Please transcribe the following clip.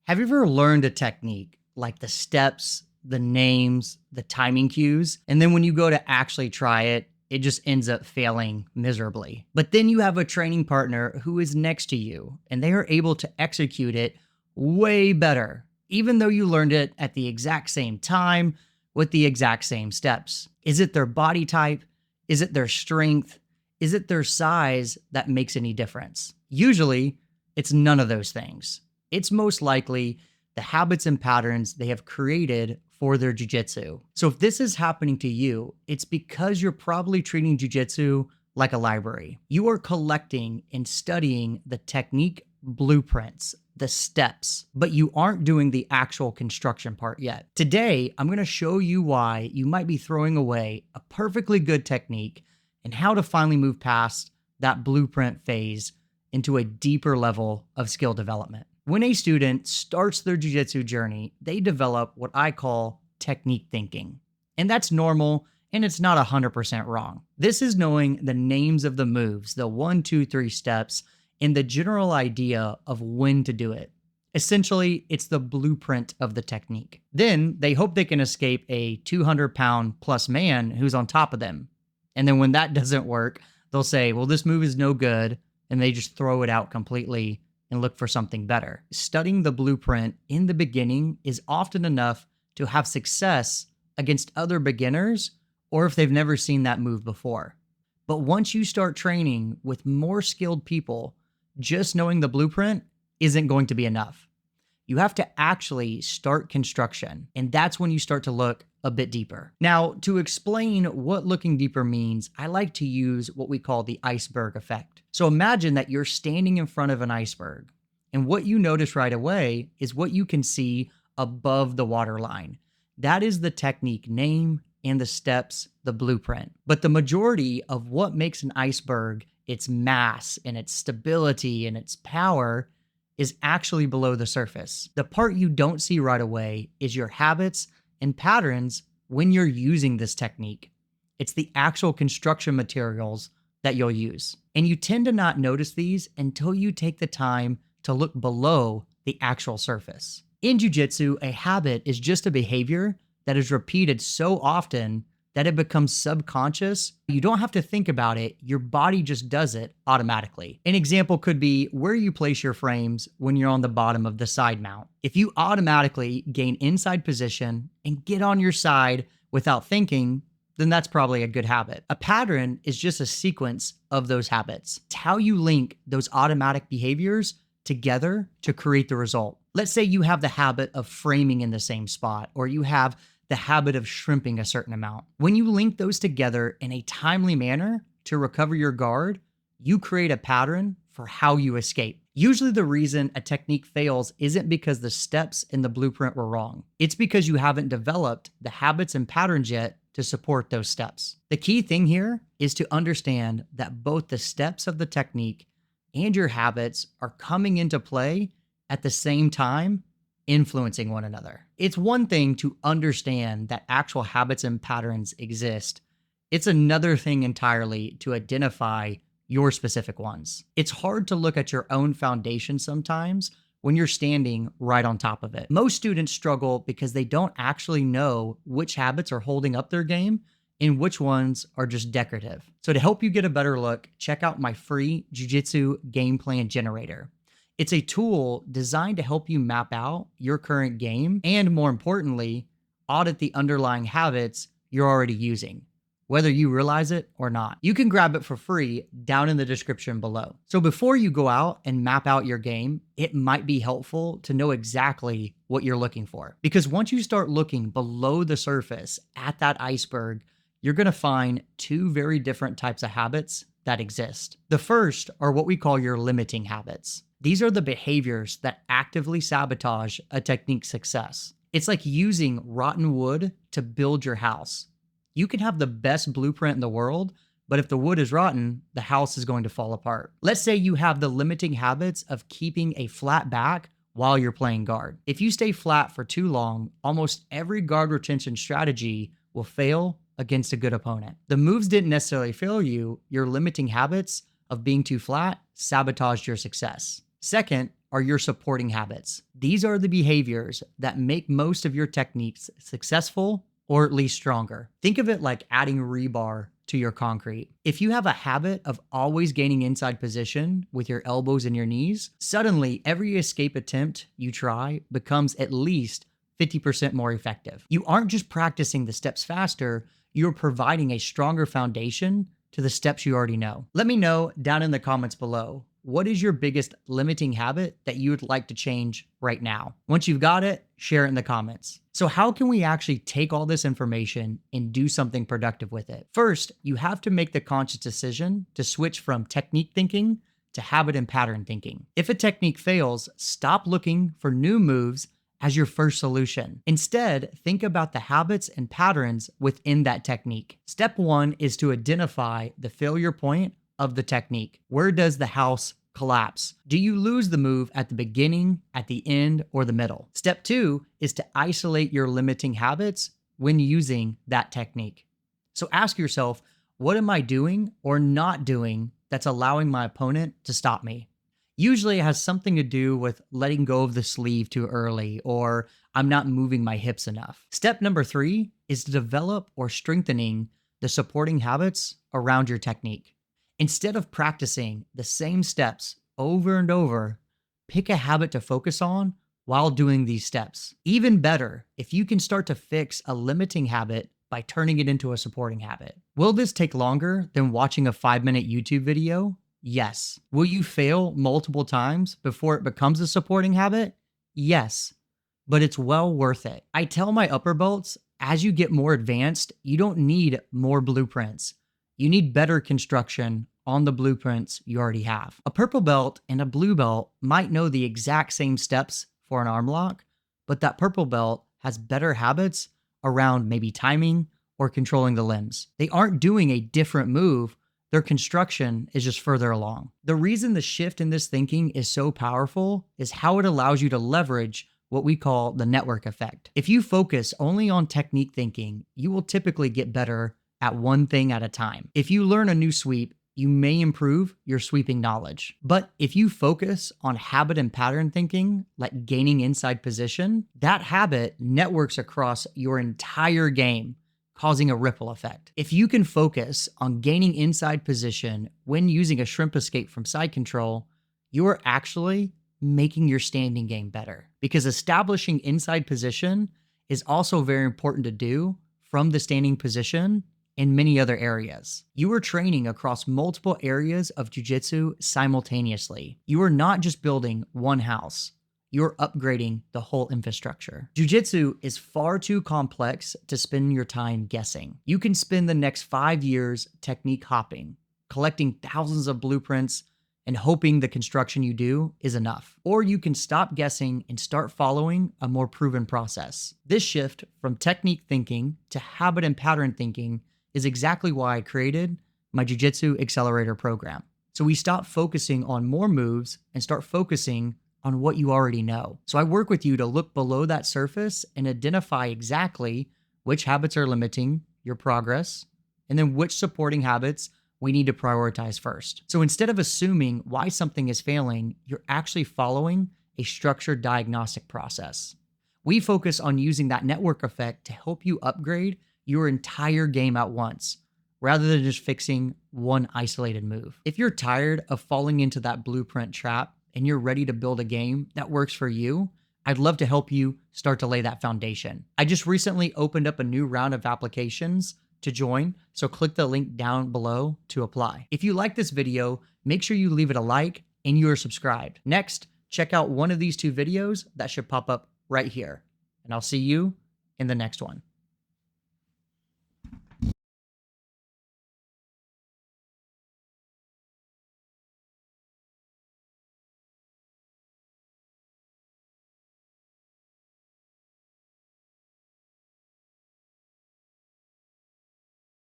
Have you ever learned a technique like the steps, the names, the timing cues, and then when you go to actually try it, it just ends up failing miserably? But then you have a training partner who is next to you and they are able to execute it way better, even though you learned it at the exact same time with the exact same steps. Is it their body type? Is it their strength? Is it their size that makes any difference? Usually, it's none of those things. It's most likely the habits and patterns they have created for their jiu-jitsu. So if this is happening to you, it's because you're probably treating jiu-jitsu like a library. You are collecting and studying the technique blueprints, the steps, but you aren't doing the actual construction part yet. Today, I'm going to show you why you might be throwing away a perfectly good technique and how to finally move past that blueprint phase into a deeper level of skill development. When a student starts their jiu-jitsu journey, they develop what I call technique thinking. And that's normal, and it's not 100% wrong. This is knowing the names of the moves, the 1, 2, 3 steps, and the general idea of when to do it. Essentially, it's the blueprint of the technique. Then they hope they can escape a 200-pound plus man who's on top of them. And then when that doesn't work, they'll say, well, this move is no good, and they just throw it out completely and look for something better. Studying the blueprint in the beginning is often enough to have success against other beginners or if they've never seen that move before. But once you start training with more skilled people, just knowing the blueprint isn't going to be enough. You have to actually start construction, and that's when you start to look a bit deeper. Now, to explain what looking deeper means, I like to use what we call the iceberg effect. So imagine that you're standing in front of an iceberg, and what you notice right away is what you can see above the waterline. That is the technique name and the steps, the blueprint. But the majority of what makes an iceberg, its mass and its stability and its power, is actually below the surface. The part you don't see right away is your habits and patterns when you're using this technique. It's the actual construction materials that you'll use. And you tend to not notice these until you take the time to look below the actual surface. In jiu-jitsu, a habit is just a behavior that is repeated so often that it becomes subconscious. You don't have to think about it. Your body just does it automatically. An example could be where you place your frames when you're on the bottom of the side mount. If you automatically gain inside position and get on your side without thinking, then that's probably a good habit. A pattern is just a sequence of those habits. It's how you link those automatic behaviors together to create the result. Let's say you have the habit of framing in the same spot, or you have the habit of shrimping a certain amount. When you link those together in a timely manner to recover your guard, you create a pattern for how you escape. Usually the reason a technique fails isn't because the steps in the blueprint were wrong. It's because you haven't developed the habits and patterns yet to support those steps. The key thing here is to understand that both the steps of the technique and your habits are coming into play at the same time, influencing one another. It's one thing to understand that actual habits and patterns exist. It's another thing entirely to identify your specific ones. It's hard to look at your own foundation sometimes when you're standing right on top of it. Most students struggle because they don't actually know which habits are holding up their game and which ones are just decorative. So to help you get a better look, check out my free Jiu-Jitsu game plan generator. It's a tool designed to help you map out your current game and, more importantly, audit the underlying habits you're already using, whether you realize it or not. You can grab it for free down in the description below. So before you go out and map out your game, it might be helpful to know exactly what you're looking for. Because once you start looking below the surface at that iceberg, you're going to find two very different types of habits that exist. The first are what we call your limiting habits. These are the behaviors that actively sabotage a technique's success. It's like using rotten wood to build your house. You can have the best blueprint in the world, but if the wood is rotten, the house is going to fall apart. Let's say you have the limiting habits of keeping a flat back while you're playing guard. If you stay flat for too long, almost every guard retention strategy will fail against a good opponent. The moves didn't necessarily fail you. Your limiting habits of being too flat sabotaged your success. Second are your supporting habits. These are the behaviors that make most of your techniques successful or at least stronger. Think of it like adding rebar to your concrete. If you have a habit of always gaining inside position with your elbows and your knees, suddenly every escape attempt you try becomes at least 50% more effective. You aren't just practicing the steps faster, you're providing a stronger foundation to the steps you already know. Let me know down in the comments below, what is your biggest limiting habit that you would like to change right now? Once you've got it, share it in the comments. So how can we actually take all this information and do something productive with it? First, you have to make the conscious decision to switch from technique thinking to habit and pattern thinking. If a technique fails, stop looking for new moves as your first solution. Instead, think about the habits and patterns within that technique. Step 1 is to identify the failure point of the technique. Where does the house collapse? Do you lose the move at the beginning, at the end, or the middle? Step 2 is to isolate your limiting habits when using that technique. So ask yourself, what am I doing or not doing that's allowing my opponent to stop me? Usually it has something to do with letting go of the sleeve too early, or I'm not moving my hips enough. Step number 3 is to develop or strengthening the supporting habits around your technique. Instead of practicing the same steps over and over, pick a habit to focus on while doing these steps. Even better, if you can start to fix a limiting habit by turning it into a supporting habit. Will this take longer than watching a 5-minute YouTube video? Yes. Will you fail multiple times before it becomes a supporting habit? Yes, but it's well worth it. I tell my upper belts, as you get more advanced, you don't need more blueprints. You need better construction on the blueprints you already have. A purple belt and a blue belt might know the exact same steps for an arm lock, but that purple belt has better habits around maybe timing or controlling the limbs. They aren't doing a different move, their construction is just further along. The reason the shift in this thinking is so powerful is how it allows you to leverage what we call the network effect. If you focus only on technique thinking, you will typically get better at one thing at a time. If you learn a new sweep, you may improve your sweeping knowledge. But if you focus on habit and pattern thinking, like gaining inside position, that habit networks across your entire game, causing a ripple effect. If you can focus on gaining inside position when using a shrimp escape from side control, you are actually making your standing game better, because establishing inside position is also very important to do from the standing position in many other areas. You are training across multiple areas of jiu-jitsu simultaneously. You are not just building one house, you're upgrading the whole infrastructure. Jiu-jitsu is far too complex to spend your time guessing. You can spend the next 5 years technique hopping, collecting thousands of blueprints, and hoping the construction you do is enough. Or you can stop guessing and start following a more proven process. This shift from technique thinking to habit and pattern thinking is exactly why I created my Jiu-Jitsu Accelerator program. So we stop focusing on more moves and start focusing on what you already know. So I work with you to look below that surface and identify exactly which habits are limiting your progress, and then which supporting habits we need to prioritize first. So instead of assuming why something is failing, you're actually following a structured diagnostic process. We focus on using that network effect to help you upgrade your entire game at once, rather than just fixing one isolated move. If you're tired of falling into that blueprint trap and you're ready to build a game that works for you, I'd love to help you start to lay that foundation. I just recently opened up a new round of applications to join, so click the link down below to apply. If you like this video, make sure you leave it a like and you are subscribed. Next, check out one of these 2 videos that should pop up right here, and I'll see you in the next one.